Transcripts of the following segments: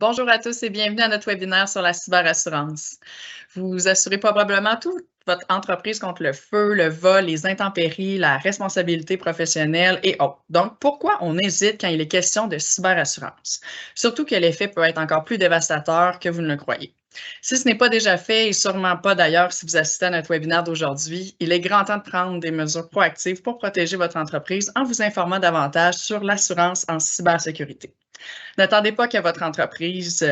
Bonjour à tous et bienvenue à notre webinaire sur la cyberassurance. Vous assurez probablement toute votre entreprise contre le feu, le vol, les intempéries, la responsabilité professionnelle et autres. Donc, pourquoi on hésite quand il est question de cyberassurance? Surtout que l'effet peut être encore plus dévastateur que vous ne le croyez. Si ce n'est pas déjà fait, et sûrement pas d'ailleurs si vous assistez à notre webinaire d'aujourd'hui, il est grand temps de prendre des mesures proactives pour protéger votre entreprise en vous informant davantage sur l'assurance en cybersécurité. N'attendez pas que votre entreprise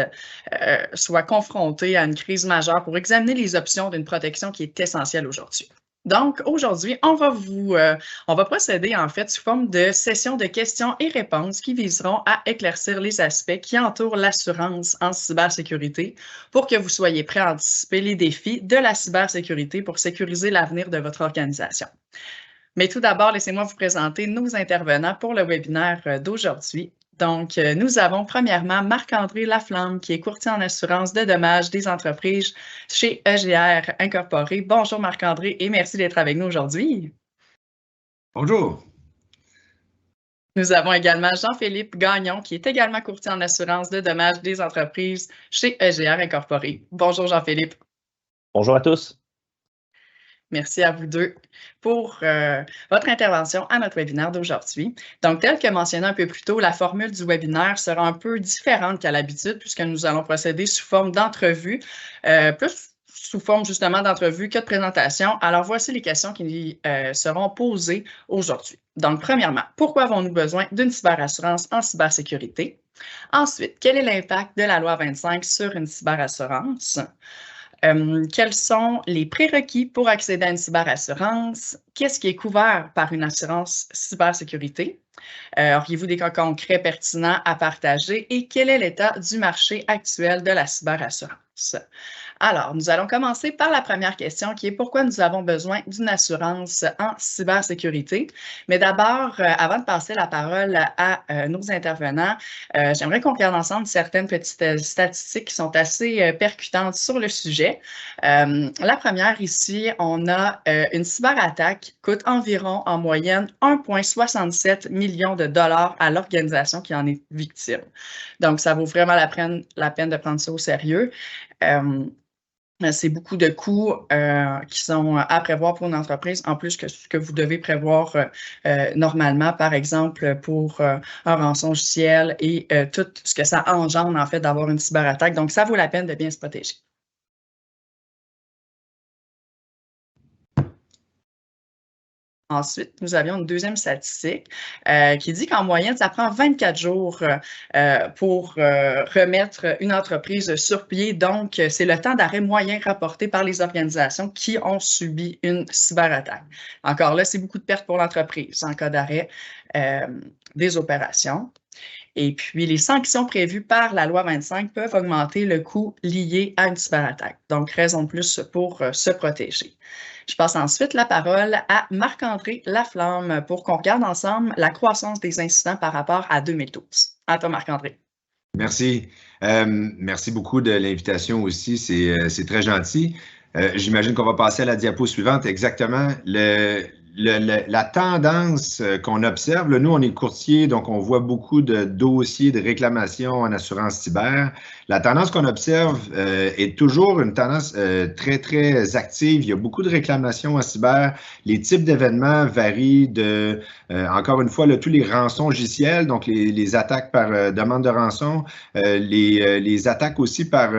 soit confrontée à une crise majeure pour examiner les options d'une protection qui est essentielle aujourd'hui. Donc, aujourd'hui, on va procéder en fait sous forme de session de questions et réponses qui viseront à éclaircir les aspects qui entourent l'assurance en cybersécurité pour que vous soyez prêts à anticiper les défis de la cybersécurité pour sécuriser l'avenir de votre organisation. Mais tout d'abord, laissez-moi vous présenter nos intervenants pour le webinaire d'aujourd'hui. Donc, nous avons premièrement Marc-André Laflamme, qui est courtier en assurance de dommages des entreprises chez EGR Incorporé. Bonjour Marc-André et merci d'être avec nous aujourd'hui. Bonjour. Nous avons également Jean-Philippe Gagnon, qui est également courtier en assurance de dommages des entreprises chez EGR Incorporé. Bonjour Jean-Philippe. Bonjour à tous. Merci à vous deux pour votre intervention à notre webinaire d'aujourd'hui. Donc, tel que mentionné un peu plus tôt, la formule du webinaire sera un peu différente qu'à l'habitude puisque nous allons procéder sous forme d'entrevue, plus sous forme justement d'entrevue que de présentation. Alors, voici les questions qui seront posées aujourd'hui. Donc, premièrement, pourquoi avons-nous besoin d'une cyberassurance en cybersécurité? Ensuite, quel est l'impact de la loi 25 sur une cyberassurance? Quels sont les prérequis pour accéder à une cyberassurance? Qu'est-ce qui est couvert par une assurance cybersécurité? Auriez-vous des cas concrets pertinents à partager? Et quel est l'état du marché actuel de la cyberassurance? Alors, nous allons commencer par la première question qui est pourquoi nous avons besoin d'une assurance en cybersécurité. Mais d'abord, avant de passer la parole à nos intervenants, j'aimerais qu'on regarde ensemble certaines petites statistiques qui sont assez percutantes sur le sujet. La première ici, on a une cyberattaque coûte environ en moyenne 1,67 million de dollars à l'organisation qui en est victime. Donc, ça vaut vraiment la peine de prendre ça au sérieux. C'est beaucoup de coûts qui sont à prévoir pour une entreprise, en plus que ce que vous devez prévoir normalement, par exemple, pour un rançon logiciel et tout ce que ça engendre, en fait, d'avoir une cyberattaque. Donc, ça vaut la peine de bien se protéger. Ensuite, nous avions une deuxième statistique qui dit qu'en moyenne, ça prend 24 jours pour remettre une entreprise sur pied. Donc, c'est le temps d'arrêt moyen rapporté par les organisations qui ont subi une cyberattaque. Encore là, c'est beaucoup de pertes pour l'entreprise en cas d'arrêt des opérations. Et puis, les sanctions prévues par la loi 25 peuvent augmenter le coût lié à une cyberattaque. Donc, raison de plus pour se protéger. Je passe ensuite la parole à Marc-André Laflamme pour qu'on regarde ensemble la croissance des incidents par rapport à 2012. À toi, Marc-André. Merci. Merci beaucoup de l'invitation aussi. C'est très gentil. J'imagine qu'on va passer à la diapo suivante. Exactement. La tendance qu'on observe, là, nous, on est courtier, donc on voit beaucoup de dossiers de réclamation en assurance cyber. La tendance qu'on observe est toujours une tendance très, très active. Il y a beaucoup de réclamations en cyber. Les types d'événements varient de, encore une fois, là, tous les rançons logiciels, donc les attaques par demande de rançon, les attaques aussi par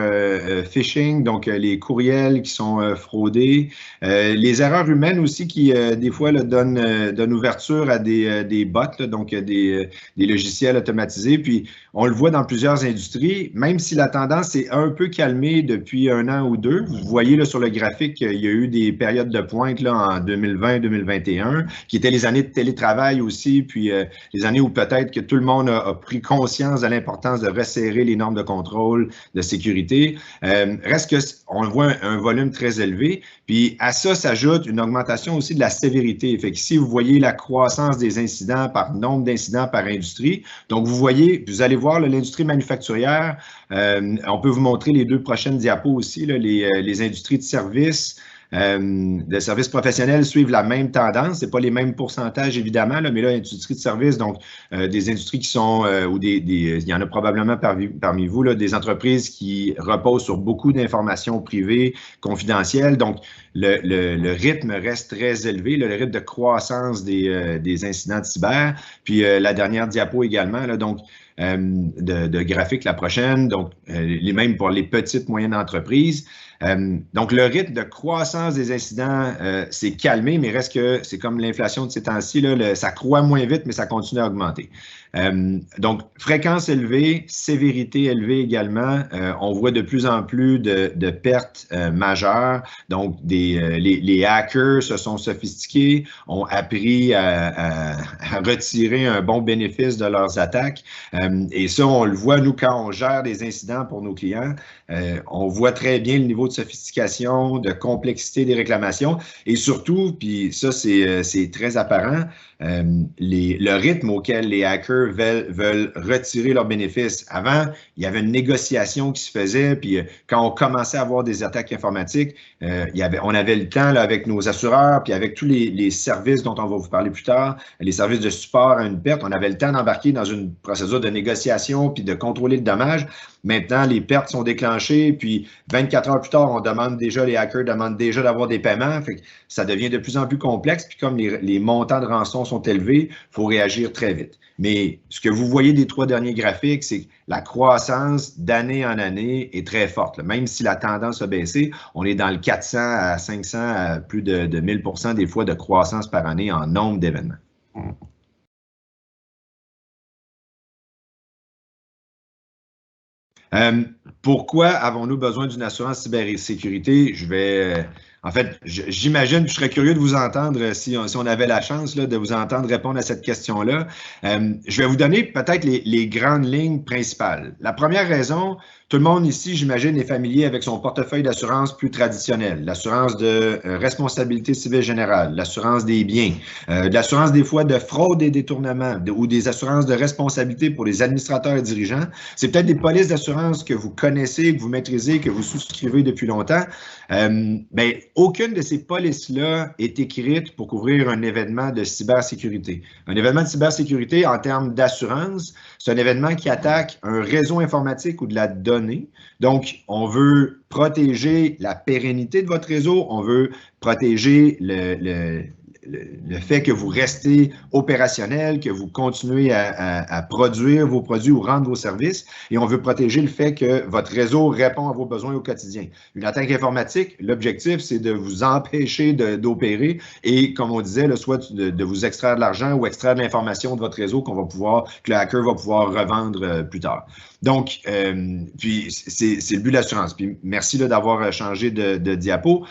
phishing, donc les courriels qui sont fraudés, les erreurs humaines aussi qui, des fois, là, donnent ouverture à des bots, là, donc des logiciels automatisés. Puis, on le voit dans plusieurs industries, même si la tendance est un peu calmée depuis 1 an ou 2. Vous voyez là, sur le graphique qu'il y a eu des périodes de pointe là, en 2020-2021, qui étaient les années de télétravail aussi, puis les années où peut-être que tout le monde a pris conscience de l'importance de resserrer les normes de contrôle, de sécurité. Reste qu'on voit un volume très élevé. Puis à ça s'ajoute une augmentation aussi de la sévérité. Fait que si vous voyez la croissance des incidents par nombre d'incidents par industrie, donc vous voyez, vous allez voir l'industrie manufacturière, on peut vous montrer les 2 prochaines diapos aussi, là, les industries de services, de services professionnels suivent la même tendance. Ce n'est pas les mêmes pourcentages, évidemment, là, mais là, industrie de services, donc des industries qui sont, il y en a probablement parmi vous, là, des entreprises qui reposent sur beaucoup d'informations privées, confidentielles. Donc, le rythme reste très élevé, là, le rythme de croissance des incidents de cyber. Puis la dernière diapo également, là, donc, de graphique la prochaine, donc les mêmes pour les petites, moyennes entreprises. Donc, le rythme de croissance des incidents s'est calmé, mais reste que c'est comme l'inflation de ces temps-ci, ça croît moins vite, mais ça continue à augmenter. Donc, fréquence élevée, sévérité élevée également. On voit de plus en plus de pertes majeures. Donc, les hackers se sont sophistiqués, ont appris à retirer un bon bénéfice de leurs attaques. Et ça, on le voit, nous, quand on gère des incidents pour nos clients, on voit très bien le niveau de sophistication, de complexité des réclamations. Et surtout, puis ça, c'est très apparent, le rythme auquel les hackers veulent retirer leurs bénéfices. Avant, il y avait une négociation qui se faisait, puis quand on commençait à avoir des attaques informatiques, on avait le temps là, avec nos assureurs, puis avec tous les services dont on va vous parler plus tard, les services de support à une perte, on avait le temps d'embarquer dans une procédure de négociation puis de contrôler le dommage. Maintenant, les pertes sont déclenchées, puis 24 heures plus tard, les hackers demandent déjà d'avoir des paiements. Fait que ça devient de plus en plus complexe, puis comme les montants de rançon sont élevés, il faut réagir très vite. Mais ce que vous voyez des 3 derniers graphiques, c'est que la croissance d'année en année est très forte. Là. Même si la tendance a baissé, on est dans le 400 à 500 à plus de 1000% des fois de croissance par année en nombre d'événements. Pourquoi avons-nous besoin d'une assurance cybersécurité? En fait, j'imagine, je serais curieux de vous entendre si on avait la chance là, de vous entendre répondre à cette question-là. Je vais vous donner peut-être les grandes lignes principales. La première raison, tout le monde ici, j'imagine, est familier avec son portefeuille d'assurance plus traditionnel. L'assurance de responsabilité civile générale, l'assurance des biens, de l'assurance des fois de fraude et détournement ou des assurances de responsabilité pour les administrateurs et dirigeants. C'est peut-être des polices d'assurance que vous connaissez, que vous maîtrisez, que vous souscrivez depuis longtemps. Mais aucune de ces polices-là est écrite pour couvrir un événement de cybersécurité. Un événement de cybersécurité, en termes d'assurance, c'est un événement qui attaque un réseau informatique ou de la donnée. Donc, on veut protéger la pérennité de votre réseau, on veut protéger le fait que vous restez opérationnel, que vous continuez à produire vos produits ou rendre vos services, et on veut protéger le fait que votre réseau répond à vos besoins au quotidien. Une attaque informatique, l'objectif, c'est de vous empêcher d'opérer et, comme on disait, là, soit de vous extraire de l'argent ou extraire de l'information de votre réseau que le hacker va pouvoir revendre plus tard. Donc, puis c'est le but de l'assurance. Puis merci d'avoir changé de diapo.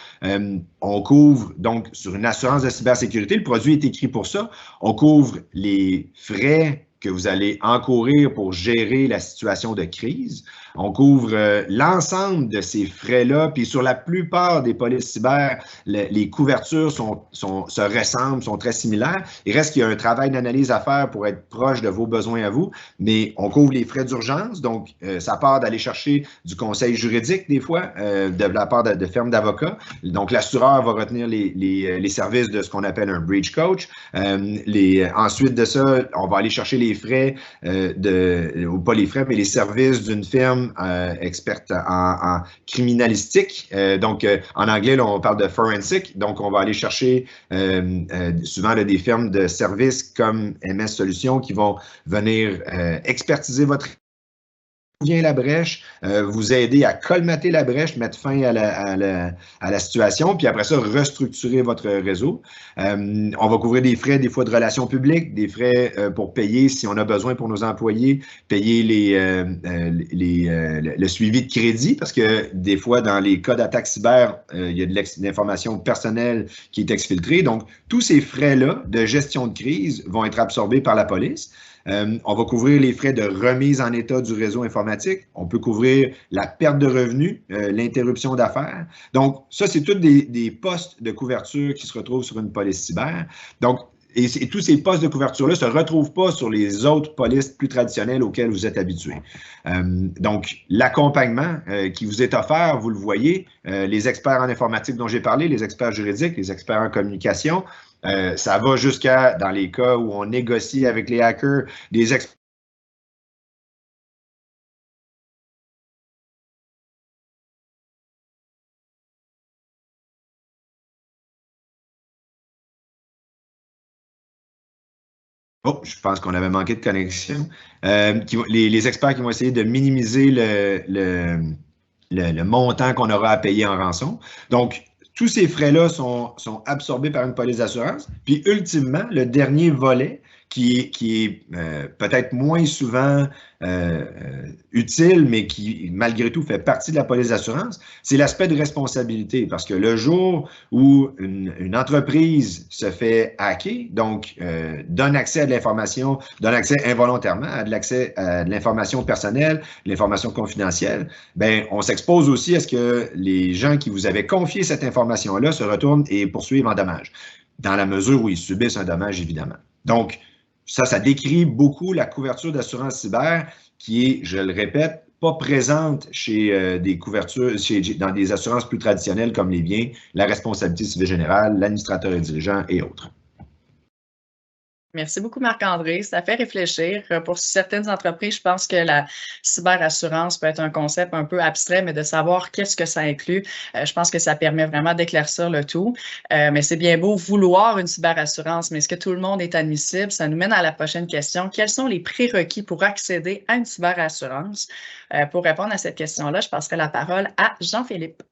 On couvre donc sur une assurance de cybersécurité, le produit est écrit pour ça. On couvre les frais que vous allez encourir pour gérer la situation de crise. On couvre l'ensemble de ces frais-là, puis sur la plupart des polices cyber, les couvertures se ressemblent, sont très similaires. Il reste qu'il y a un travail d'analyse à faire pour être proche de vos besoins à vous, mais on couvre les frais d'urgence, donc ça part d'aller chercher du conseil juridique des fois, de la part de firmes d'avocats. Donc l'assureur va retenir les services de ce qu'on appelle un breach coach. Ensuite de ça, on va aller chercher les frais, ou pas les frais, mais les services d'une firme experte en criminalistique. Donc, en anglais, là, on parle de forensic. Donc, on va aller chercher souvent des firmes de services comme MS Solutions qui vont venir expertiser votre vient la brèche, vous aider à colmater la brèche, mettre fin à la situation, puis après ça, restructurer votre réseau. On va couvrir des frais, des fois de relations publiques, des frais pour payer si on a besoin pour nos employés, payer le suivi de crédit, parce que des fois, dans les cas d'attaque cyber, il y a de l'information personnelle qui est exfiltrée. Donc, tous ces frais-là de gestion de crise vont être absorbés par la police. On va couvrir les frais de remise en état du réseau informatique. On peut couvrir la perte de revenus, l'interruption d'affaires. Donc, ça, c'est tous des postes de couverture qui se retrouvent sur une police cyber. Donc, et tous ces postes de couverture-là ne se retrouvent pas sur les autres polices plus traditionnelles auxquelles vous êtes habitués. Donc, l'accompagnement qui vous est offert, vous le voyez, les experts en informatique dont j'ai parlé, les experts juridiques, les experts en communication, ça va jusqu'à, dans les cas où on négocie avec les hackers, des experts. Oh, je pense qu'on avait manqué de connexion. Les experts qui vont essayer de minimiser le montant qu'on aura à payer en rançon. Donc, tous ces frais-là sont absorbés par une police d'assurance. Puis, ultimement, le dernier volet, qui est peut-être moins souvent utile, mais qui, malgré tout, fait partie de la police d'assurance, c'est l'aspect de responsabilité. Parce que le jour où une entreprise se fait hacker, donc donne accès à de l'information, donne accès involontairement à de l'information personnelle, de l'information confidentielle, ben on s'expose aussi à ce que les gens qui vous avaient confié cette information-là se retournent et poursuivent en dommages, dans la mesure où ils subissent un dommage, évidemment. Donc, ça décrit beaucoup la couverture d'assurance cyber qui est, je le répète, pas présente chez des couvertures, dans des assurances plus traditionnelles comme les biens, la responsabilité civile générale, l'administrateur et dirigeant et autres. Merci beaucoup, Marc-André. Ça fait réfléchir. Pour certaines entreprises, je pense que la cyberassurance peut être un concept un peu abstrait, mais de savoir qu'est-ce que ça inclut, je pense que ça permet vraiment d'éclaircir le tout. Mais c'est bien beau vouloir une cyberassurance, mais est-ce que tout le monde est admissible? Ça nous mène à la prochaine question. Quels sont les prérequis pour accéder à une cyberassurance? Pour répondre à cette question-là, je passerai la parole à Jean-Philippe.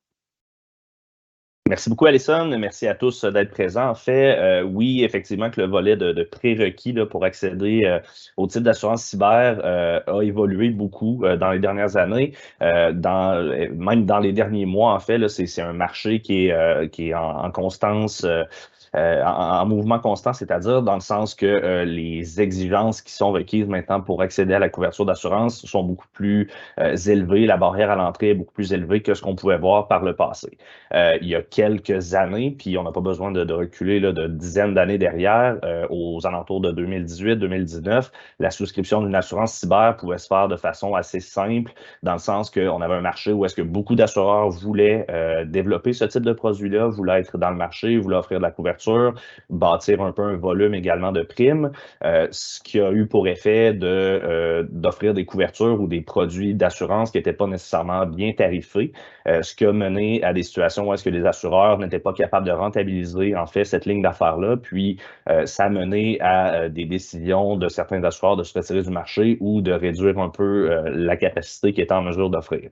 Merci beaucoup, Alison. Merci à tous d'être présents. En fait, oui, effectivement, que le volet de prérequis là, pour accéder au type d'assurance cyber a évolué beaucoup dans les dernières années. Même dans les derniers mois, en fait, c'est un marché qui est en constance. En mouvement constant, c'est-à-dire dans le sens que les exigences qui sont requises maintenant pour accéder à la couverture d'assurance sont beaucoup plus élevées. La barrière à l'entrée est beaucoup plus élevée que ce qu'on pouvait voir par le passé. Il y a quelques années, puis on n'a pas besoin de reculer là, de dizaines d'années derrière, aux alentours de 2018-2019, la souscription d'une assurance cyber pouvait se faire de façon assez simple, dans le sens qu'on avait un marché où est-ce que beaucoup d'assureurs voulaient développer ce type de produit-là, voulaient être dans le marché, voulaient offrir de la couverture, bâtir un peu un volume également de primes, ce qui a eu pour effet d'offrir des couvertures ou des produits d'assurance qui n'étaient pas nécessairement bien tarifés, ce qui a mené à des situations où est-ce que les assureurs n'étaient pas capables de rentabiliser en fait cette ligne d'affaires-là, puis ça a mené à des décisions de certains assureurs de se retirer du marché ou de réduire un peu la capacité qu'ils étaient en mesure d'offrir.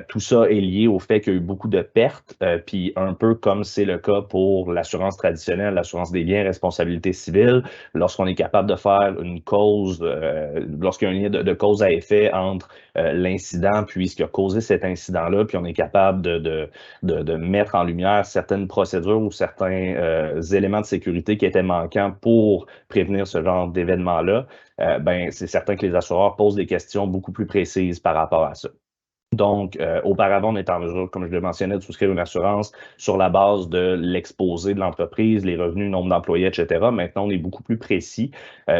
Tout ça est lié au fait qu'il y a eu beaucoup de pertes, puis un peu comme c'est le cas pour l'assurance traditionnelle, l'assurance des biens, responsabilité civile, lorsqu'on est capable de faire une cause, lorsqu'il y a un lien de cause à effet entre l'incident puis ce qui a causé cet incident-là, puis on est capable de mettre en lumière certaines procédures ou certains éléments de sécurité qui étaient manquants pour prévenir ce genre d'événement-là, ben c'est certain que les assureurs posent des questions beaucoup plus précises par rapport à ça. Donc, auparavant, on était en mesure, comme je le mentionnais, de souscrire une assurance sur la base de l'exposé de l'entreprise, les revenus, nombre d'employés, etc. Maintenant, on est beaucoup plus précis.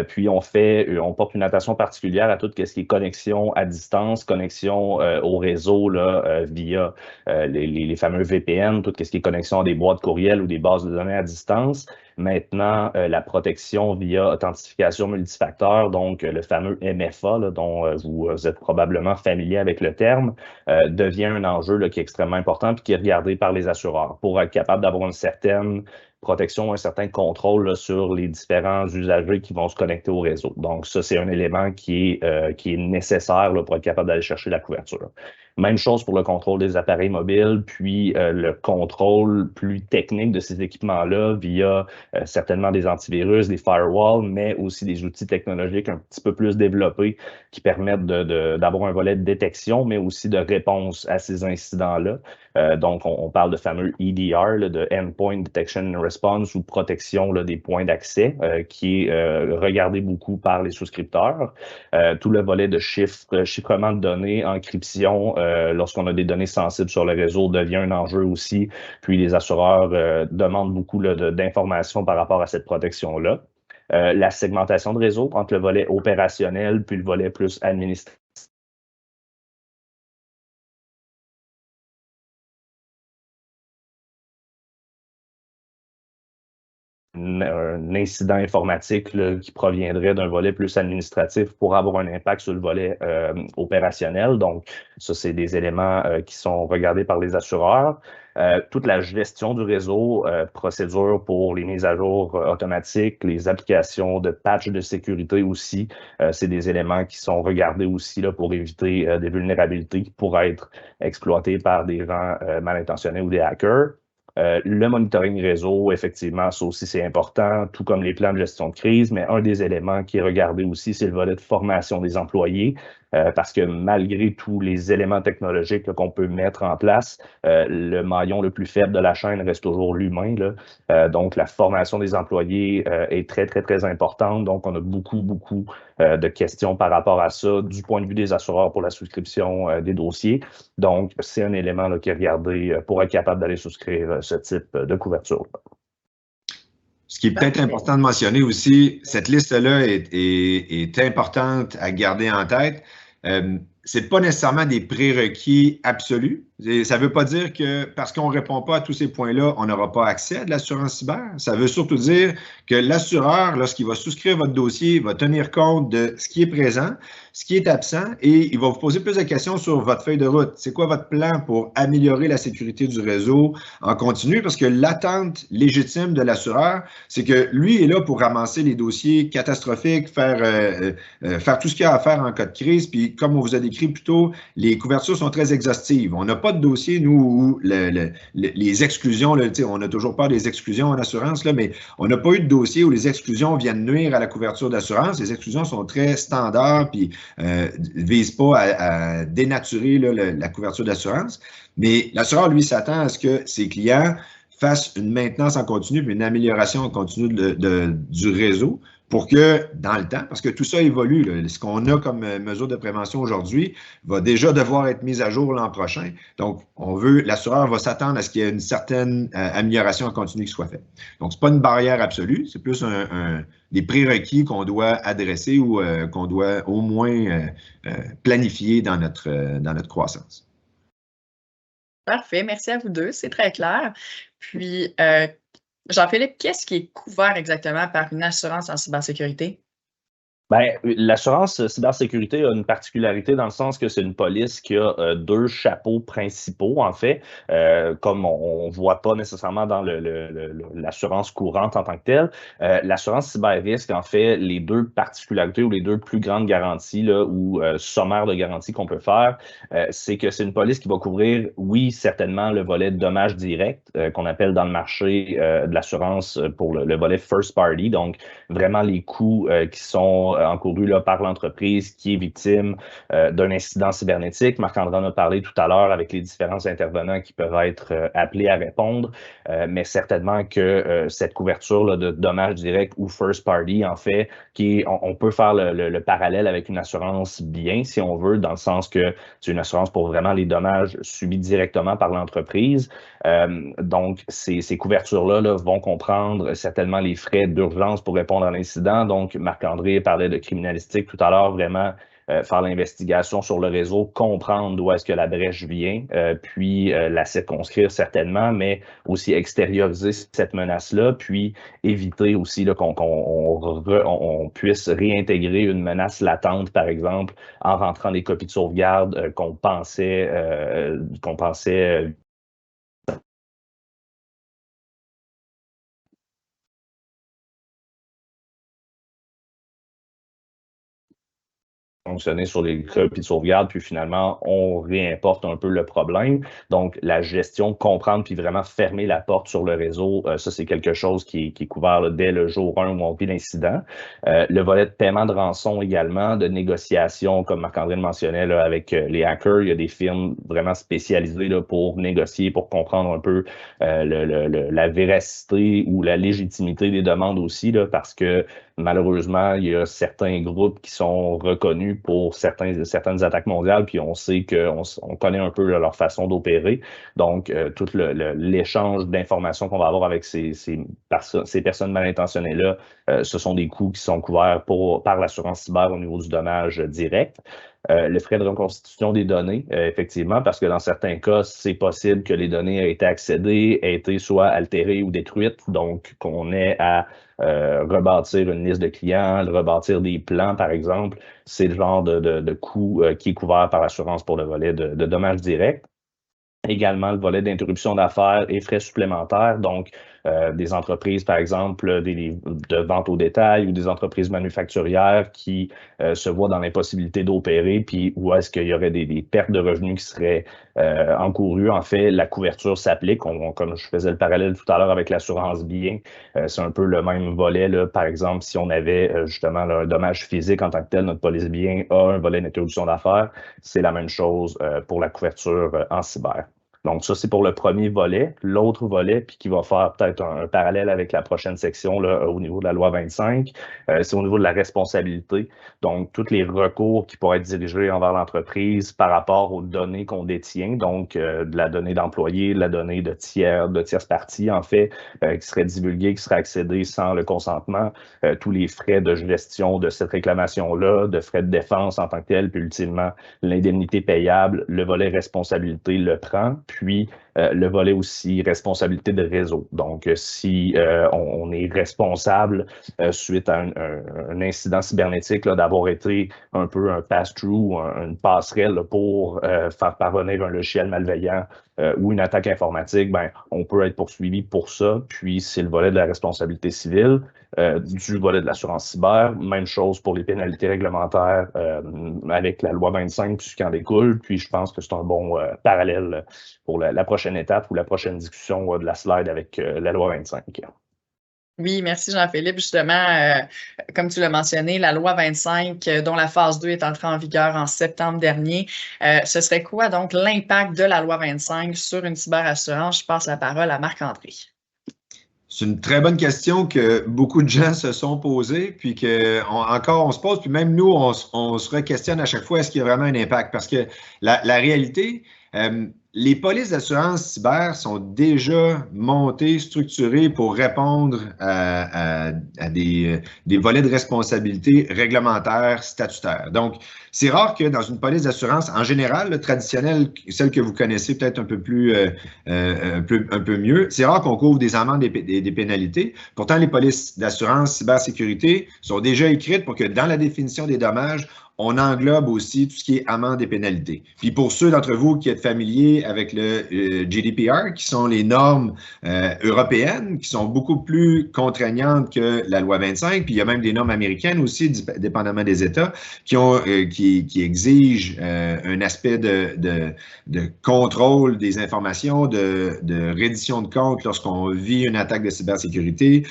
Puis, on porte une attention particulière à tout ce qui est connexion à distance, connexion au réseau là, via les fameux VPN, tout ce qui est connexion à des boîtes courriel ou des bases de données à distance. Maintenant, la protection via authentification multifacteur, donc le fameux MFA, là, dont vous êtes probablement familier avec le terme, devient un enjeu là, qui est extrêmement important et qui est regardé par les assureurs pour être capable d'avoir une certaine protection, un certain contrôle là, sur les différents usagers qui vont se connecter au réseau. Donc, ça, c'est un élément qui est nécessaire là, pour être capable d'aller chercher la couverture. Même chose pour le contrôle des appareils mobiles, puis le contrôle plus technique de ces équipements-là via certainement des antivirus, des firewalls, mais aussi des outils technologiques un petit peu plus développés qui permettent d'avoir un volet de détection, mais aussi de réponse à ces incidents-là. Donc, on parle de fameux EDR, là, de Endpoint Detection and Response ou protection là, des points d'accès, qui est regardé beaucoup par les souscripteurs. Tout le volet de chiffrement de données, encryption, lorsqu'on a des données sensibles sur le réseau devient un enjeu aussi. Puis les assureurs demandent beaucoup d'informations par rapport à cette protection-là. la segmentation de réseau entre le volet opérationnel puis le volet plus administratif. Un incident informatique là, qui proviendrait d'un volet plus administratif pour avoir un impact sur le volet opérationnel. Donc, ça, c'est des éléments qui sont regardés par les assureurs. Toute la gestion du réseau, procédure pour les mises à jour automatiques, les applications de patch de sécurité aussi, c'est des éléments qui sont regardés aussi là, pour éviter des vulnérabilités qui pourraient être exploitées par des gens mal intentionnés ou des hackers. Le monitoring réseau, effectivement, ça aussi, c'est important, tout comme les plans de gestion de crise, mais un des éléments qui est regardé aussi, c'est le volet de formation des employés, parce que malgré tous les éléments technologiques qu'on peut mettre en place, le maillon le plus faible de la chaîne reste toujours l'humain. Donc, la formation des employés est très, très, très importante. Donc, on a beaucoup de questions par rapport à ça du point de vue des assureurs pour la souscription des dossiers. Donc, c'est un élément là, qui est regardé pour être capable d'aller souscrire ce type de couverture. Ce qui est peut-être important de mentionner aussi, cette liste-là est importante à garder en tête. C'est pas nécessairement des prérequis absolus. Ça ne veut pas dire que parce qu'on ne répond pas à tous ces points-là, on n'aura pas accès à de l'assurance cyber. Ça veut surtout dire que l'assureur, lorsqu'il va souscrire votre dossier, va tenir compte de ce qui est présent, ce qui est absent, et il va vous poser plus de questions sur votre feuille de route. C'est quoi votre plan pour améliorer la sécurité du réseau en continu? Parce que l'attente légitime de l'assureur, c'est que lui est là pour ramasser les dossiers catastrophiques, faire tout ce qu'il y a à faire en cas de crise. Puis, comme on vous a décrit plus tôt, les couvertures sont très exhaustives. On n'a pas de dossier, nous, où les exclusions, là, on a toujours peur des exclusions en assurance, là, mais on n'a pas eu de dossier où les exclusions viennent nuire à la couverture d'assurance. Les exclusions sont très standards, puis ne visent pas à dénaturer là, la couverture d'assurance. Mais l'assureur, lui, s'attend à ce que ses clients fassent une maintenance en continu puis une amélioration en continu du réseau pour que, dans le temps, parce que tout ça évolue, là, ce qu'on a comme mesure de prévention aujourd'hui va déjà devoir être mis à jour l'an prochain. Donc, l'assureur va s'attendre à ce qu'il y ait une certaine amélioration en continu qui soit faite. Donc, ce n'est pas une barrière absolue, c'est plus des prérequis qu'on doit adresser ou qu'on doit au moins planifier dans notre croissance. Parfait, merci à vous deux, c'est très clair. Puis, Jean-Philippe, qu'est-ce qui est couvert exactement par une assurance en cybersécurité? Bien, l'assurance cybersécurité a une particularité dans le sens que c'est une police qui a deux chapeaux principaux, en fait, comme on ne voit pas nécessairement dans l'assurance courante en tant que telle. L'assurance cyber-risque, en fait, les deux particularités ou les deux plus grandes garanties là, ou sommaires de garantie qu'on peut faire, c'est que c'est une police qui va couvrir, oui, certainement le volet de dommages directs qu'on appelle dans le marché de l'assurance pour le volet first party, donc vraiment les coûts qui sont encouru là, par l'entreprise qui est victime d'un incident cybernétique. Marc-André en a parlé tout à l'heure avec les différents intervenants qui peuvent être appelés à répondre, mais certainement que cette couverture là, de dommages directs ou first party, en fait, on peut faire le parallèle avec une assurance bien, si on veut, dans le sens que c'est une assurance pour vraiment les dommages subis directement par l'entreprise. Donc, ces couvertures-là là, vont comprendre certainement les frais d'urgence pour répondre à l'incident. Donc, Marc-André parlait de criminalistique tout à l'heure, vraiment faire l'investigation sur le réseau, comprendre d'où est-ce que la brèche vient, puis la circonscrire certainement, mais aussi extérioriser cette menace-là, puis éviter aussi là, qu'on puisse réintégrer une menace latente, par exemple, en rentrant des copies de sauvegarde qu'on pensait fonctionner sur les copies de sauvegarde, puis finalement, on réimporte un peu le problème. Donc, la gestion, comprendre, puis vraiment fermer la porte sur le réseau, ça, c'est quelque chose qui est couvert là, dès le jour 1 où on vit l'incident. Le volet de paiement de rançon également, de négociation, comme Marc-André le mentionnait, là, avec les hackers, il y a des firmes vraiment spécialisées là, pour négocier, pour comprendre un peu la véracité ou la légitimité des demandes aussi, là, parce que malheureusement, il y a certains groupes qui sont reconnus pour certaines attaques mondiales, puis on sait qu'on connaît un peu leur façon d'opérer. Donc, tout l'échange d'informations qu'on va avoir avec ces personnes mal intentionnées-là, ce sont des coûts qui sont couverts par l'assurance cyber au niveau du dommage direct. Le frais de reconstitution des données, effectivement, parce que dans certains cas, c'est possible que les données aient été accédées, aient été soit altérées ou détruites, donc qu'on ait à rebâtir une liste de clients, rebâtir des plans, par exemple. C'est le genre de coût qui est couvert par l'assurance pour le volet de dommages directs. Également, le volet d'interruption d'affaires et frais supplémentaires, donc des entreprises, par exemple, de vente au détail ou des entreprises manufacturières qui se voient dans l'impossibilité d'opérer, puis où est-ce qu'il y aurait des pertes de revenus qui seraient encourues. En fait, la couverture s'applique, comme je faisais le parallèle tout à l'heure avec l'assurance bien, c'est un peu le même volet, là. Par exemple, si on avait justement là, un dommage physique en tant que tel, notre police bien a un volet d'interruption d'affaires, c'est la même chose pour la couverture en cyber. Donc, ça, c'est pour le premier volet. L'autre volet, puis qui va faire peut-être un parallèle avec la prochaine section là, au niveau de la loi 25, c'est au niveau de la responsabilité. Donc, tous les recours qui pourraient être dirigés envers l'entreprise par rapport aux données qu'on détient, donc de la donnée d'employés, de la donnée de tierces parties, en fait, qui seraient divulguées, qui seraient accédées sans le consentement, tous les frais de gestion de cette réclamation-là, de frais de défense en tant que tel, puis ultimement, l'indemnité payable, le volet responsabilité le prend. Puis, le volet aussi responsabilité de réseau. Donc, si on est responsable suite à un incident cybernétique, d'avoir été un peu un pass-through, une passerelle là, pour faire parvenir un logiciel malveillant ou une attaque informatique, ben, on peut être poursuivi pour ça. Puis, c'est le volet de la responsabilité civile, du volet de l'assurance cyber. Même chose pour les pénalités réglementaires avec la loi 25, puis ce qui en découle. Puis, je pense que c'est un bon parallèle pour la prochaine étape ou la prochaine discussion de la slide avec la loi 25. Oui, merci Jean-Philippe. Justement, comme tu l'as mentionné, la loi 25, dont la phase 2 est entrée en vigueur en septembre dernier, ce serait quoi donc l'impact de la loi 25 sur une cyberassurance? Je passe la parole à Marc-André. C'est une très bonne question que beaucoup de gens se sont posées, puis encore on se pose, puis même nous, on se re-questionne à chaque fois, est-ce qu'il y a vraiment un impact? Parce que la réalité, les polices d'assurance cyber sont déjà montées, structurées pour répondre à des volets de responsabilité réglementaires, statutaires. Donc, c'est rare que dans une police d'assurance, en général, le traditionnel, celle que vous connaissez peut-être un peu plus, un peu mieux, c'est rare qu'on couvre des amendes et des pénalités. Pourtant, les polices d'assurance cybersécurité sont déjà écrites pour que dans la définition des dommages, on englobe aussi tout ce qui est amende et pénalités. Puis pour ceux d'entre vous qui êtes familiers avec le GDPR, qui sont les normes européennes, qui sont beaucoup plus contraignantes que la loi 25, puis il y a même des normes américaines aussi, dépendamment des États, qui exigent un aspect de contrôle des informations, de reddition de compte lorsqu'on vit une attaque de cybersécurité.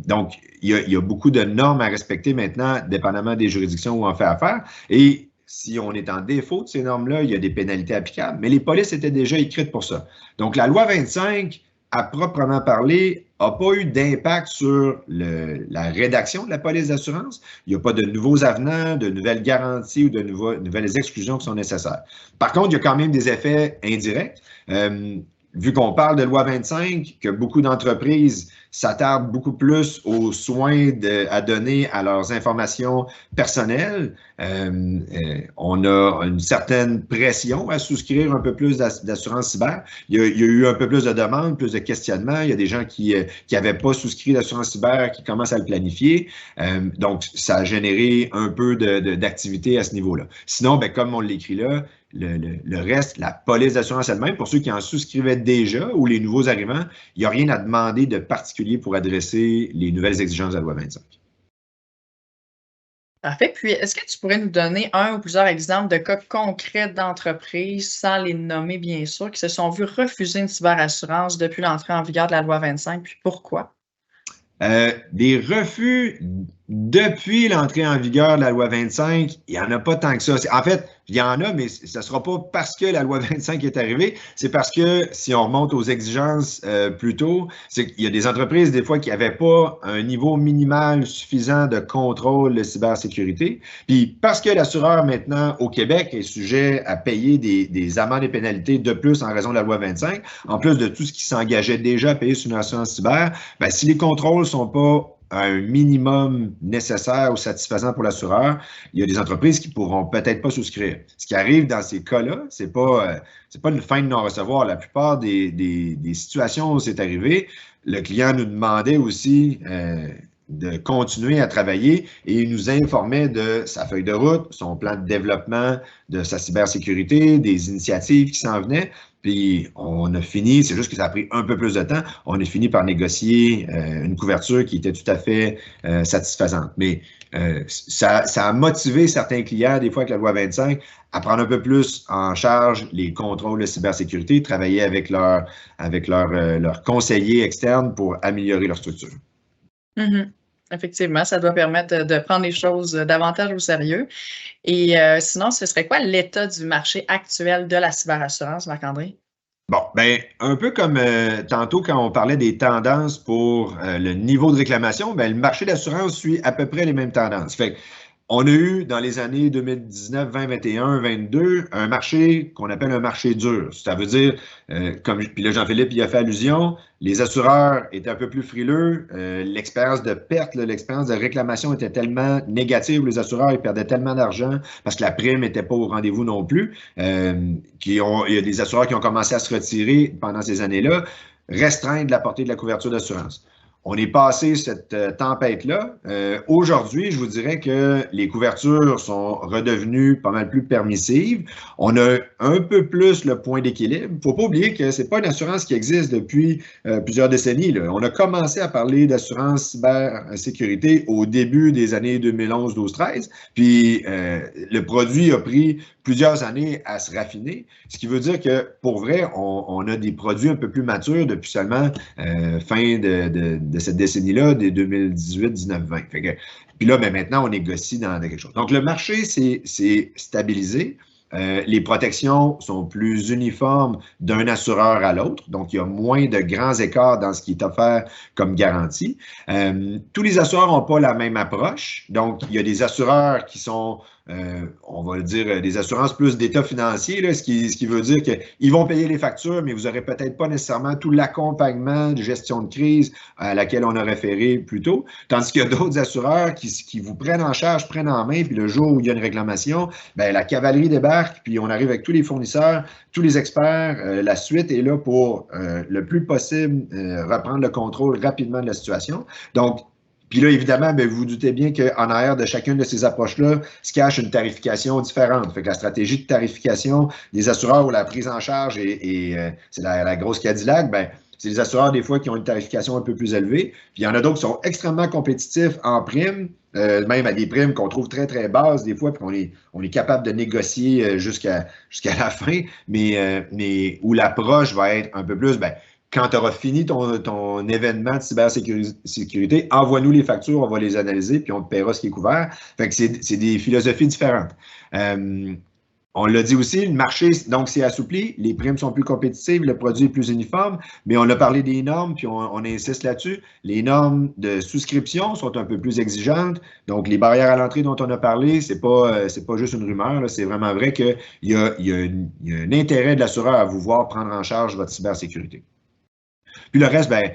Donc, il y a beaucoup de normes à respecter maintenant, dépendamment des juridictions où on fait affaire. Et si on est en défaut de ces normes-là, il y a des pénalités applicables, mais les polices étaient déjà écrites pour ça. Donc, la loi 25, à proprement parler, n'a pas eu d'impact sur la rédaction de la police d'assurance. Il n'y a pas de nouveaux avenants, de nouvelles garanties ou de nouvelles exclusions qui sont nécessaires. Par contre, il y a quand même des effets indirects. Vu qu'on parle de loi 25, que beaucoup d'entreprises s'attardent beaucoup plus aux soins à donner à leurs informations personnelles, on a une certaine pression à souscrire un peu plus d'assurance cyber. Il y a eu un peu plus de demandes, plus de questionnements. Il y a des gens qui n'avaient pas souscrit d'assurance cyber qui commencent à le planifier. Donc, ça a généré un peu d'activité à ce niveau-là. Sinon, ben, comme on l'écrit là, le reste, la police d'assurance elle-même, pour ceux qui en souscrivaient déjà ou les nouveaux arrivants, il n'y a rien à demander de particulier pour adresser les nouvelles exigences de la loi 25. Parfait. Puis, est-ce que tu pourrais nous donner un ou plusieurs exemples de cas concrets d'entreprises, sans les nommer bien sûr, qui se sont vus refuser une cyberassurance depuis l'entrée en vigueur de la loi 25, puis pourquoi? Des refus depuis l'entrée en vigueur de la loi 25, il n'y en a pas tant que ça. En fait, il y en a, mais ce ne sera pas parce que la loi 25 est arrivée, c'est parce que si on remonte aux exigences plus tôt, c'est qu'il y a des entreprises, des fois, qui n'avaient pas un niveau minimal suffisant de contrôle de cybersécurité. Puis parce que l'assureur, maintenant, au Québec, est sujet à payer des amendes et pénalités de plus en raison de la loi 25, en plus de tout ce qui s'engageait déjà à payer sur une assurance cyber, bien, si les contrôles ne sont pas à un minimum nécessaire ou satisfaisant pour l'assureur, il y a des entreprises qui ne pourront peut-être pas souscrire. Ce qui arrive dans ces cas-là, c'est pas une fin de non-recevoir. La plupart des situations où c'est arrivé, le client nous demandait aussi de continuer à travailler et il nous informait de sa feuille de route, son plan de développement de sa cybersécurité, des initiatives qui s'en venaient. Puis on a fini, c'est juste que ça a pris un peu plus de temps, on a fini par négocier une couverture qui était tout à fait satisfaisante. Mais ça a motivé certains clients, des fois avec la loi 25, à prendre un peu plus en charge les contrôles de cybersécurité, travailler avec leurs conseillers externes pour améliorer leur structure. Mm-hmm. Effectivement, ça doit permettre de prendre les choses davantage au sérieux. Et sinon, ce serait quoi l'état du marché actuel de la cyberassurance, Marc-André? Bon, ben un peu comme tantôt quand on parlait des tendances pour le niveau de réclamation, ben le marché d'assurance suit à peu près les mêmes tendances. Fait on a eu dans les années 2019, 20, 21, 22 un marché qu'on appelle un marché dur. Ça veut dire, puis là Jean-Philippe y a fait allusion, les assureurs étaient un peu plus frileux, l'expérience de perte, l'expérience de réclamation était tellement négative, les assureurs ils perdaient tellement d'argent parce que la prime n'était pas au rendez-vous non plus, il y a des assureurs qui ont commencé à se retirer pendant ces années-là, restreindre la portée de la couverture d'assurance. On est passé cette tempête-là. Aujourd'hui, je vous dirais que les couvertures sont redevenues pas mal plus permissives. On a un peu plus le point d'équilibre. Il ne faut pas oublier que ce n'est pas une assurance qui existe depuis plusieurs décennies, là. On a commencé à parler d'assurance cybersécurité au début des années 2011, 12, 13. Puis le produit a pris plusieurs années à se raffiner, ce qui veut dire que, pour vrai, on a des produits un peu plus matures depuis seulement fin de cette décennie-là, des 2018, 19, 20. Puis là, ben, maintenant, on négocie dans quelque chose. Donc, le marché s'est stabilisé. Les protections sont plus uniformes d'un assureur à l'autre, donc il y a moins de grands écarts dans ce qui est offert comme garantie. Tous les assureurs n'ont pas la même approche, donc il y a des assureurs qui sont, on va le dire, des assurances plus d'état financier, là, ce qui veut dire qu'ils vont payer les factures, mais vous n'aurez peut-être pas nécessairement tout l'accompagnement de gestion de crise à laquelle on a référé plus tôt, tandis qu'il y a d'autres assureurs qui vous prennent en charge, prennent en main, puis le jour où il y a une réclamation, ben, la cavalerie débarque, puis on arrive avec tous les fournisseurs, tous les experts, la suite est là pour le plus possible reprendre le contrôle rapidement de la situation. Donc, puis là, évidemment, bien, vous vous doutez bien qu'en arrière de chacune de ces approches-là se cache une tarification différente. Fait que la stratégie de tarification des assureurs où la prise en charge c'est la grosse Cadillac, bien, c'est les assureurs, des fois, qui ont une tarification un peu plus élevée. Puis il y en a d'autres qui sont extrêmement compétitifs en primes, même à des primes qu'on trouve très, très basses, des fois, puis on est capable de négocier jusqu'à la fin, mais où l'approche va être un peu plus, bien, quand tu auras fini ton événement de cybersécurité, envoie-nous les factures, on va les analyser, puis on te paiera ce qui est couvert. Fait que c'est des philosophies différentes. On l'a dit aussi, le marché, donc, s'est assoupli, les primes sont plus compétitives, le produit est plus uniforme, mais on a parlé des normes, puis on insiste là-dessus. Les normes de souscription sont un peu plus exigeantes, donc les barrières à l'entrée dont on a parlé, c'est pas juste une rumeur, c'est vraiment vrai qu'il y a un intérêt de l'assureur à vous voir prendre en charge votre cybersécurité. Puis le reste, ben,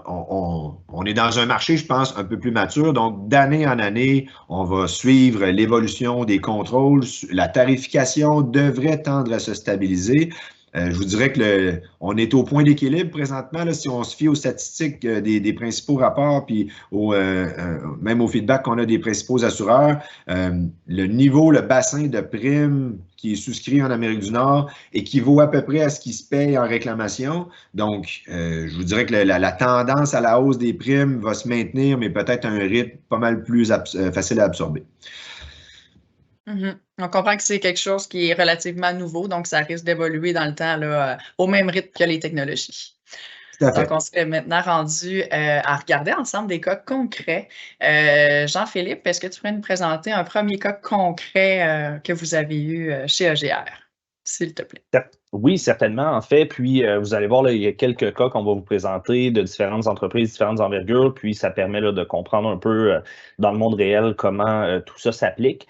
on est dans un marché, je pense, un peu plus mature. Donc, d'année en année, on va suivre l'évolution des contrôles. La tarification devrait tendre à se stabiliser. Je vous dirais que on est au point d'équilibre présentement, là, si on se fie aux statistiques des principaux rapports, puis même au feedback qu'on a des principaux assureurs, le niveau, le bassin de primes qui est souscrit en Amérique du Nord équivaut à peu près à ce qui se paye en réclamation. Donc, je vous dirais que la tendance à la hausse des primes va se maintenir, mais peut-être à un rythme pas mal plus facile à absorber. Mm-hmm. On comprend que c'est quelque chose qui est relativement nouveau, donc ça risque d'évoluer dans le temps là, au même rythme que les technologies. Tout à Donc, fait. on serait maintenant rendu à regarder ensemble des cas concrets. Jean-Philippe, est-ce que tu pourrais nous présenter un premier cas concret que vous avez eu chez EGR, s'il te plaît? Oui, certainement, en fait. Puis, vous allez voir, là, il y a quelques cas qu'on va vous présenter de différentes entreprises, différentes envergures. Puis, ça permet là, de comprendre un peu dans le monde réel comment tout ça s'applique.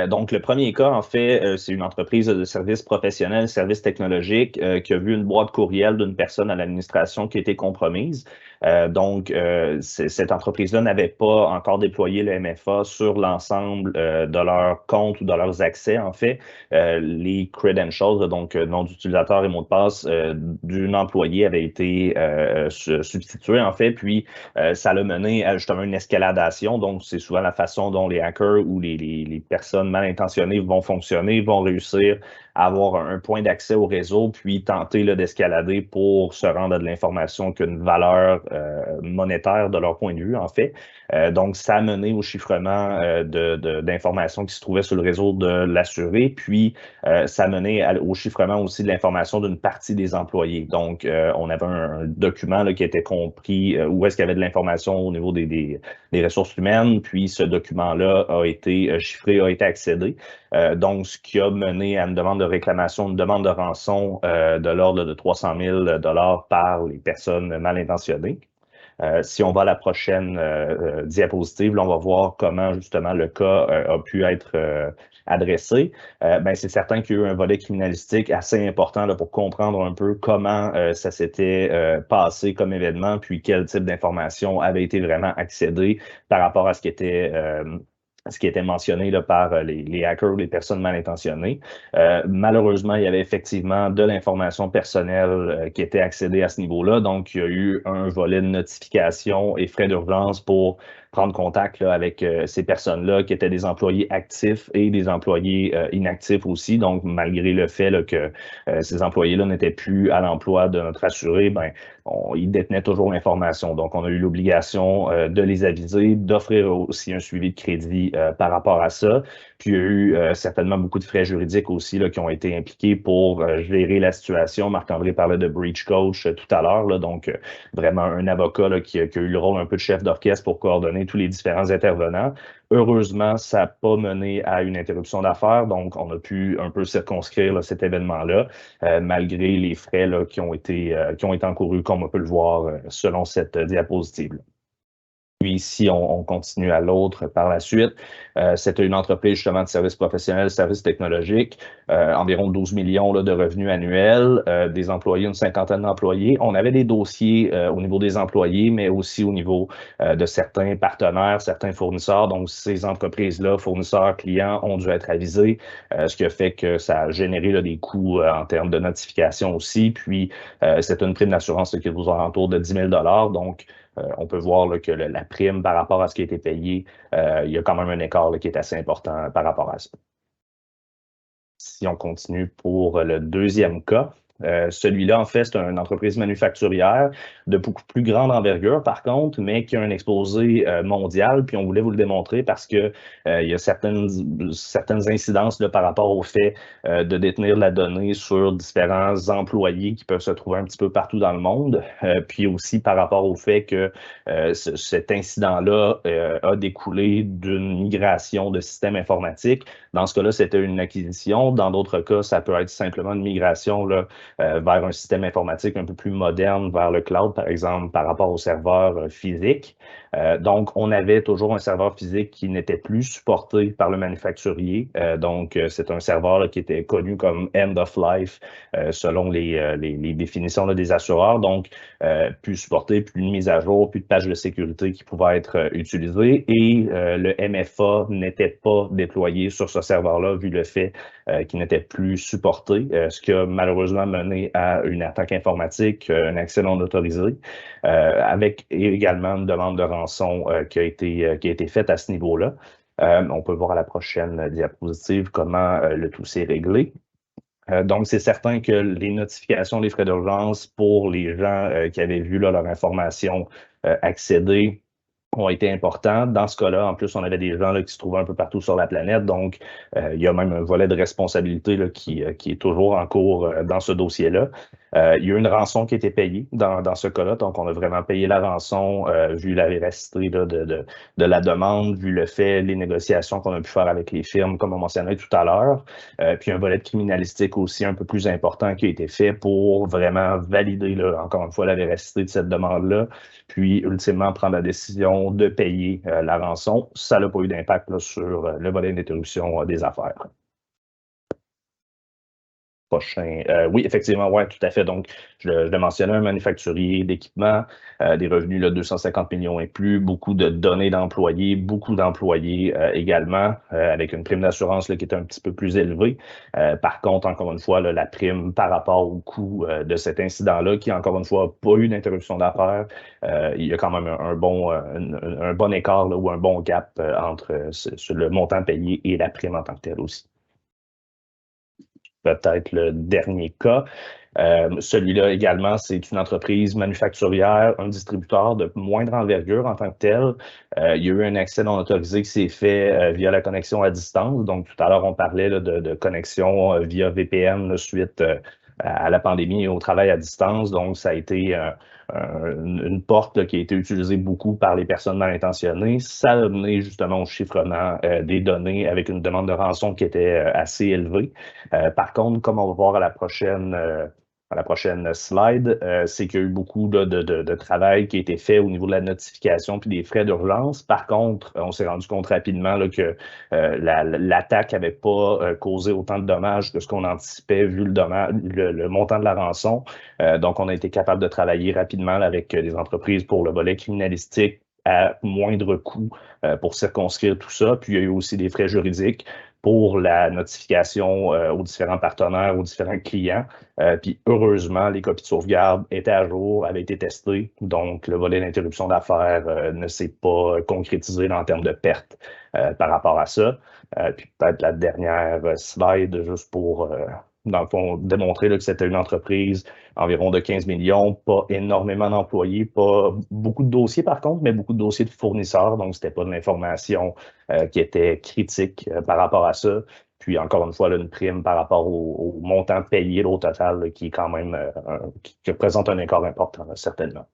Donc, le premier cas, en fait, c'est une entreprise de services professionnels, services technologiques qui a vu une boîte courriel d'une personne à l'administration qui a été compromise. Donc, cette entreprise-là n'avait pas encore déployé le MFA sur l'ensemble de leurs comptes ou de leurs accès, en fait. Les credentials, donc nom d'utilisateur et mot de passe d'un employé avaient été substitués, en fait, puis ça l'a mené à justement une escaladation. Donc, c'est souvent la façon dont les hackers ou les personnes mal intentionnées vont fonctionner, vont réussir à avoir un point d'accès au réseau, puis tenter d'escalader pour se rendre à de l'information qui a une valeur monétaire de leur point de vue, en fait. Donc, ça a mené au chiffrement d'informations qui se trouvaient sur le réseau de l'assuré, puis ça a mené au chiffrement aussi de l'information d'une partie des employés. Donc, on avait un document là, qui était compris où est-ce qu'il y avait de l'information au niveau des ressources humaines, puis ce document-là a été chiffré, a été accédé. Donc, ce qui a mené à une demande de réclamation, une demande de rançon de l'ordre de 300 000 $ par les personnes mal intentionnées. Si on va à la prochaine diapositive, là, on va voir comment justement le cas a pu être adressé. Ben, c'est certain qu'il y a eu un volet criminalistique assez important là, pour comprendre un peu comment ça s'était passé comme événement, puis quel type d'informations avait été vraiment accédé par rapport à ce qui était mentionné là, par les hackers ou les personnes mal intentionnées. Malheureusement, il y avait effectivement de l'information personnelle qui était accédée à ce niveau-là. Donc, il y a eu un volet de notification et frais d'urgence pour prendre contact là, avec ces personnes-là qui étaient des employés actifs et des employés inactifs aussi. Donc, malgré le fait là, que ces employés-là n'étaient plus à l'emploi de notre assuré, ben, ils détenaient toujours l'information. Donc, on a eu l'obligation de les aviser, d'offrir aussi un suivi de crédit par rapport à ça. Puis, il y a eu certainement beaucoup de frais juridiques aussi là, qui ont été impliqués pour gérer la situation. Marc-André parlait de breach coach tout à l'heure. Donc, vraiment un avocat là, qui a eu le rôle un peu de chef d'orchestre pour coordonner tous les différents intervenants. Heureusement, ça n'a pas mené à une interruption d'affaires, donc on a pu un peu circonscrire là, cet événement-là, malgré les frais là, qui ont été encourus, comme on peut le voir selon cette diapositive-là. Puis ici, on continue à l'autre par la suite. C'était une entreprise justement de services professionnels, services technologiques, environ 12 millions là, de revenus annuels, des employés, une cinquantaine d'employés. On avait des dossiers au niveau des employés, mais aussi au niveau de certains partenaires, certains fournisseurs. Donc, ces entreprises-là, fournisseurs, clients, ont dû être avisés, ce qui a fait que ça a généré là, des coûts en termes de notification aussi. Puis, c'est une prime d'assurance qui est aux alentours de 10 000 $. Donc, on peut voir là, que la prime par rapport à ce qui a été payé, il y a quand même un écart là, qui est assez important par rapport à ça. Si on continue pour le deuxième cas, celui-là, en fait, c'est une entreprise manufacturière de beaucoup plus grande envergure, par contre, mais qui a un exposé mondial. Puis on voulait vous le démontrer parce que il y a certaines incidences là, par rapport au fait de détenir la donnée sur différents employés qui peuvent se trouver un petit peu partout dans le monde. Puis aussi par rapport au fait que cet incident-là a découlé d'une migration de système informatique. Dans ce cas-là, c'était une acquisition. Dans d'autres cas, ça peut être simplement une migration là, vers un système informatique un peu plus moderne, vers le cloud, par exemple, par rapport au serveur physique. Donc, on avait toujours un serveur physique qui n'était plus supporté par le manufacturier. Donc, c'est un serveur là, qui était connu comme end of life selon les définitions là, des assureurs. Donc, plus supporté, plus de mise à jour, plus de pages de sécurité qui pouvaient être utilisées. Et le MFA n'était pas déployé sur ce serveur-là, vu le fait qu'il n'était plus supporté, ce qui a malheureusement mené à une attaque informatique, un accès non autorisé, avec également une demande de rançon qui a été faite à ce niveau-là. On peut voir à la prochaine diapositive comment le tout s'est réglé. Donc, c'est certain que les notifications des frais d'urgence pour les gens qui avaient vu là, leur information accéder ont été importants. Dans ce cas-là, en plus, on avait des gens là, qui se trouvaient un peu partout sur la planète. Donc, il y a même un volet de responsabilité là, qui est toujours en cours dans ce dossier-là. Il y a une rançon qui a été payée dans ce cas-là. Donc, on a vraiment payé la rançon vu la véracité là, de la demande, vu le fait, les négociations qu'on a pu faire avec les firmes, comme on mentionnait tout à l'heure. Puis, un volet de criminalistique aussi un peu plus important qui a été fait pour vraiment valider, là, encore une fois, la véracité de cette demande-là. Puis, ultimement, prendre la décision de payer la rançon. Ça n'a pas eu d'impact là, sur le volet d'interruption des affaires. Prochain. Oui, effectivement, oui, tout à fait. Donc, je le mentionnais, un manufacturier d'équipement, des revenus de 250 millions et plus, beaucoup de données d'employés, beaucoup d'employés également, avec une prime d'assurance qui est un petit peu plus élevée. Par contre, encore une fois, là, la prime par rapport au coût de cet incident-là, qui, encore une fois, n'a pas eu d'interruption d'affaires, il y a quand même un bon écart là, ou un bon gap entre le montant payé et la prime en tant que telle aussi. Peut-être le dernier cas. Celui-là également, c'est une entreprise manufacturière, un distributeur de moindre envergure en tant que tel. Il y a eu un accès non autorisé qui s'est fait via la connexion à distance. Donc, tout à l'heure, on parlait là, de connexion via VPN là, suite à la pandémie et au travail à distance. Donc, ça a été une porte là, qui a été utilisée beaucoup par les personnes mal intentionnées. Ça a mené justement au chiffrement des données avec une demande de rançon qui était assez élevée. Par contre, comme on va voir à la prochaine slide, c'est qu'il y a eu beaucoup de travail qui a été fait au niveau de la notification puis des frais d'urgence. Par contre, on s'est rendu compte rapidement là, que l'attaque n'avait pas causé autant de dommages que ce qu'on anticipait vu le montant de la rançon. Donc, on a été capable de travailler rapidement là, avec des entreprises pour le volet criminalistique à moindre coût pour circonscrire tout ça. Puis, il y a eu aussi des frais juridiques pour la notification aux différents partenaires, aux différents clients. Puis heureusement, les copies de sauvegarde étaient à jour, avaient été testées. Donc, le volet d'interruption d'affaires ne s'est pas concrétisé en termes de pertes par rapport à ça. Puis peut-être la dernière slide, juste pour, dans le fond, démontrer là, que c'était une entreprise environ de 15 millions, pas énormément d'employés, pas beaucoup de dossiers par contre, mais beaucoup de dossiers de fournisseurs. Donc, c'était pas de l'information qui était critique par rapport à ça. Puis, encore une fois, là, une prime par rapport au montant payé là, au total, là, qui est quand même, qui représente un écart important, là, certainement.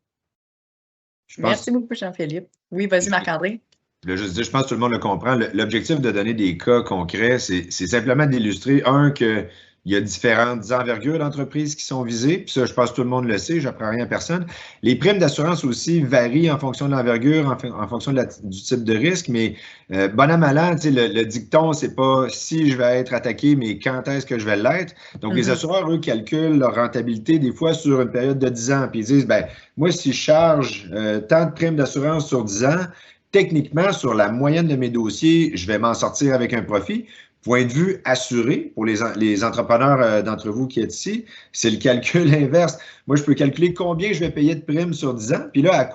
Merci beaucoup, Jean-Philippe. Oui, vas-y, Marc-André. Je pense que tout le monde le comprend. L'objectif de donner des cas concrets, c'est simplement d'illustrer, qu'il y a différentes envergures d'entreprises qui sont visées. Puis ça, je pense que tout le monde le sait, j'apprends rien à personne. Les primes d'assurance aussi varient en fonction de l'envergure, en fonction du type de risque. Mais bon an, mal an, le dicton, c'est pas si je vais être attaqué, mais quand est-ce que je vais l'être. Donc, les assureurs, eux, calculent leur rentabilité des fois sur une période de 10 ans. Puis ils disent, moi, si je charge tant de primes d'assurance sur 10 ans, techniquement, sur la moyenne de mes dossiers, je vais m'en sortir avec un profit. Point de vue assuré, pour les entrepreneurs d'entre vous qui êtes ici, c'est le calcul inverse. Moi, je peux calculer combien je vais payer de primes sur 10 ans. Puis là,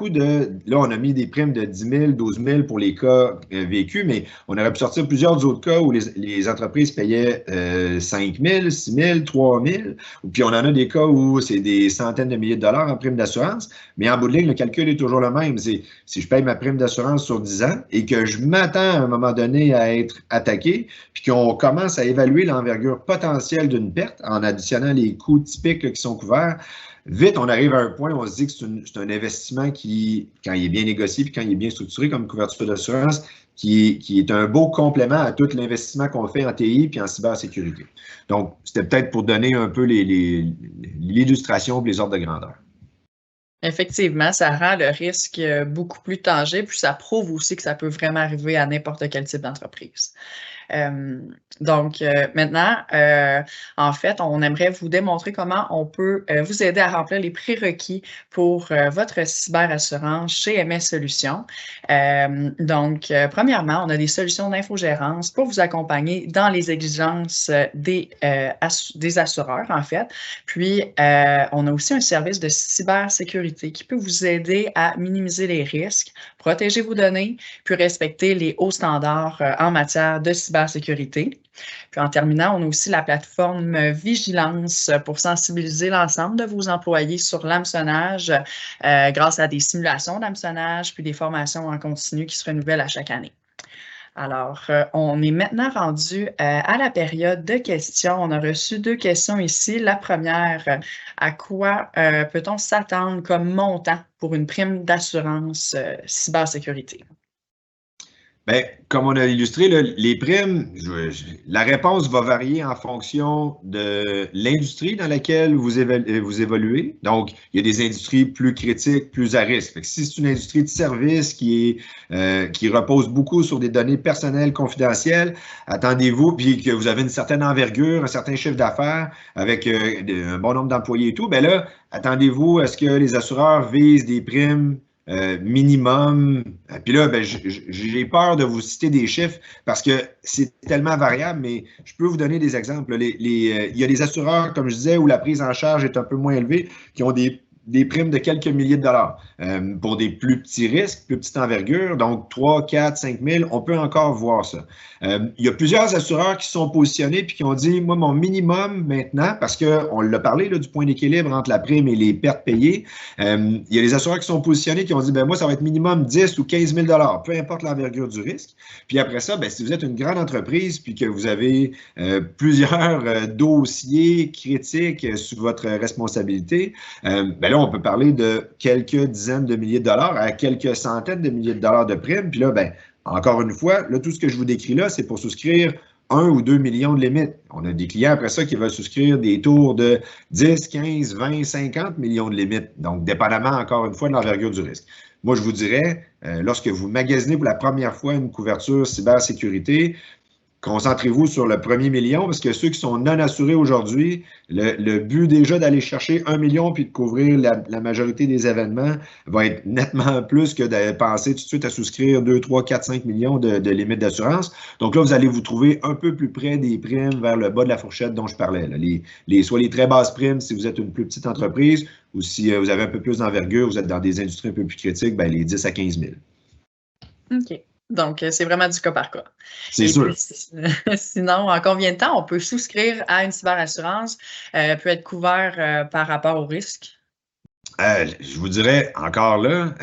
là, on a mis des primes de 10 000, 12 000 pour les cas vécus, mais on aurait pu sortir plusieurs autres cas où les entreprises payaient 5 000, 6 000, 3 000. Puis on en a des cas où c'est des centaines de milliers de dollars en prime d'assurance. Mais en bout de ligne, le calcul est toujours le même. Si je paye ma prime d'assurance sur 10 ans et que je m'attends à un moment donné à être attaqué, puis qu'on commence à évaluer l'envergure potentielle d'une perte en additionnant les coûts typiques qui sont couverts, vite, on arrive à un point où on se dit que c'est un investissement qui, quand il est bien négocié puis quand il est bien structuré comme couverture d'assurance, qui est un beau complément à tout l'investissement qu'on fait en TI puis en cybersécurité. Donc, c'était peut-être pour donner un peu l'illustration et les ordres de grandeur. Effectivement, ça rend le risque beaucoup plus tangible, puis ça prouve aussi que ça peut vraiment arriver à n'importe quel type d'entreprise. Donc, maintenant, en fait, on aimerait vous démontrer comment on peut vous aider à remplir les prérequis pour votre cyberassurance chez MS Solutions. Donc, premièrement, on a des solutions d'infogérance pour vous accompagner dans les exigences des assureurs, en fait. Puis, on a aussi un service de cybersécurité qui peut vous aider à minimiser les risques, protéger vos données, puis respecter les hauts standards en matière de cybersécurité cybersécurité. Puis en terminant, on a aussi la plateforme Vigilance pour sensibiliser l'ensemble de vos employés sur l'hameçonnage grâce à des simulations d'hameçonnage puis des formations en continu qui se renouvellent à chaque année. Alors, on est maintenant rendu à la période de questions. On a reçu 2 questions ici. La première, à quoi peut-on s'attendre comme montant pour une prime d'assurance cybersécurité? Bien, comme on a illustré, là, les primes, la réponse va varier en fonction de l'industrie dans laquelle vous évoluez. Donc, il y a des industries plus critiques, plus à risque. Fait que si c'est une industrie de service qui repose beaucoup sur des données personnelles confidentielles, attendez-vous, puis que vous avez une certaine envergure, un certain chiffre d'affaires avec un bon nombre d'employés et tout, bien là, attendez-vous à ce que les assureurs visent des primes minimum. Puis là, ben, j'ai peur de vous citer des chiffres parce que c'est tellement variable, mais je peux vous donner des exemples. Il y a des assureurs, comme je disais, où la prise en charge est un peu moins élevée, qui ont des primes de quelques milliers de dollars pour des plus petits risques, plus petite envergure, donc 3, 4, 5 000, on peut encore voir ça. Il y a plusieurs assureurs qui sont positionnés puis qui ont dit, moi, mon minimum maintenant, parce qu'on l'a parlé là, du point d'équilibre entre la prime et les pertes payées, il y a des assureurs qui sont positionnés qui ont dit, ben moi, ça va être minimum 10 ou 15 000 dollars, peu importe l'envergure du risque. Puis après ça, ben, si vous êtes une grande entreprise puis que vous avez plusieurs dossiers critiques sous votre responsabilité, ben là, on peut parler de quelques dizaines de milliers de dollars à quelques centaines de milliers de dollars de primes. Puis là, ben, encore une fois, là, tout ce que je vous décris là, c'est pour souscrire 1 ou 2 millions de limites. On a des clients après ça qui veulent souscrire des tours de 10, 15, 20, 50 millions de limites. Donc, dépendamment, encore une fois, de l'envergure du risque. Moi, je vous dirais, lorsque vous magasinez pour la première fois une couverture cybersécurité, concentrez-vous sur le premier million parce que ceux qui sont non assurés aujourd'hui, le but déjà d'aller chercher 1 million puis de couvrir la majorité des événements va être nettement plus que de penser tout de suite à souscrire 2, 3, 4, 5 millions de limites d'assurance. Donc là, vous allez vous trouver un peu plus près des primes vers le bas de la fourchette dont je parlais. Là. Soit les très basses primes si vous êtes une plus petite entreprise ou si vous avez un peu plus d'envergure, vous êtes dans des industries un peu plus critiques, bien, les 10 à 15 000. OK. Donc, c'est vraiment du cas par cas. C'est sûr. Sinon, en combien de temps on peut souscrire à une cyberassurance, peut être couvert par rapport au risque? Je vous dirais, encore là,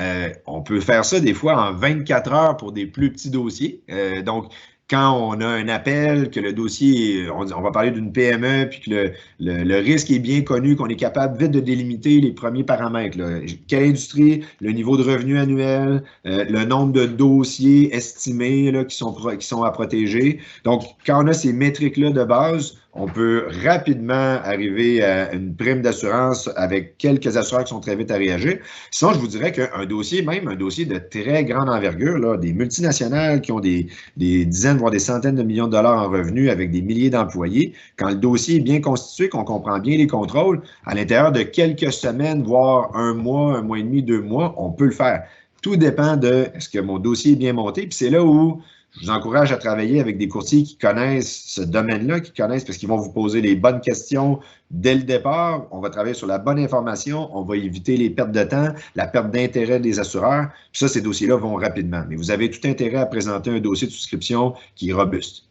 on peut faire ça des fois en 24 heures pour des plus petits dossiers. Donc, quand on a un appel, que le dossier, on va parler d'une PME, puis que le risque est bien connu, qu'on est capable vite de délimiter les premiers paramètres. Là. Quelle industrie, le niveau de revenu annuel, le nombre de dossiers estimés là, qui sont à protéger. Donc, quand on a ces métriques-là de base, on peut rapidement arriver à une prime d'assurance avec quelques assureurs qui sont très vite à réagir. Sinon, je vous dirais qu'un dossier, même un dossier de très grande envergure, là, des multinationales qui ont des dizaines, voire des centaines de millions de dollars en revenus avec des milliers d'employés, quand le dossier est bien constitué, qu'on comprend bien les contrôles, à l'intérieur de quelques semaines, voire un mois et demi, 2 mois, on peut le faire. Tout dépend de est-ce que mon dossier est bien monté. Puis c'est là où je vous encourage à travailler avec des courtiers qui connaissent ce domaine-là, qui connaissent parce qu'ils vont vous poser les bonnes questions dès le départ. On va travailler sur la bonne information. On va éviter les pertes de temps, la perte d'intérêt des assureurs. Puis ça, ces dossiers-là vont rapidement. Mais vous avez tout intérêt à présenter un dossier de souscription qui est robuste.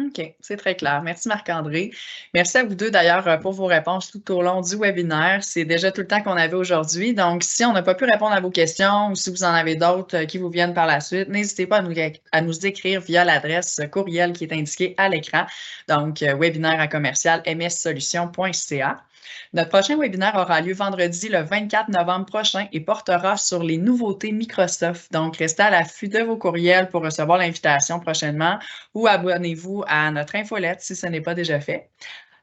OK, c'est très clair. Merci Marc-André. Merci à vous deux d'ailleurs pour vos réponses tout au long du webinaire. C'est déjà tout le temps qu'on avait aujourd'hui. Donc, si on n'a pas pu répondre à vos questions ou si vous en avez d'autres qui vous viennent par la suite, n'hésitez pas à nous écrire via l'adresse courriel qui est indiquée à l'écran. Donc, webinaire@mssolutions.ca. Notre prochain webinaire aura lieu vendredi le 24 novembre prochain et portera sur les nouveautés Microsoft. Donc, restez à l'affût de vos courriels pour recevoir l'invitation prochainement ou abonnez-vous à notre infolette si ce n'est pas déjà fait.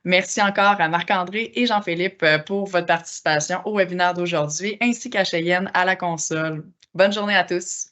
Merci encore à Marc-André et Jean-Philippe pour votre participation au webinaire d'aujourd'hui, ainsi qu'à Cheyenne à la console. Bonne journée à tous.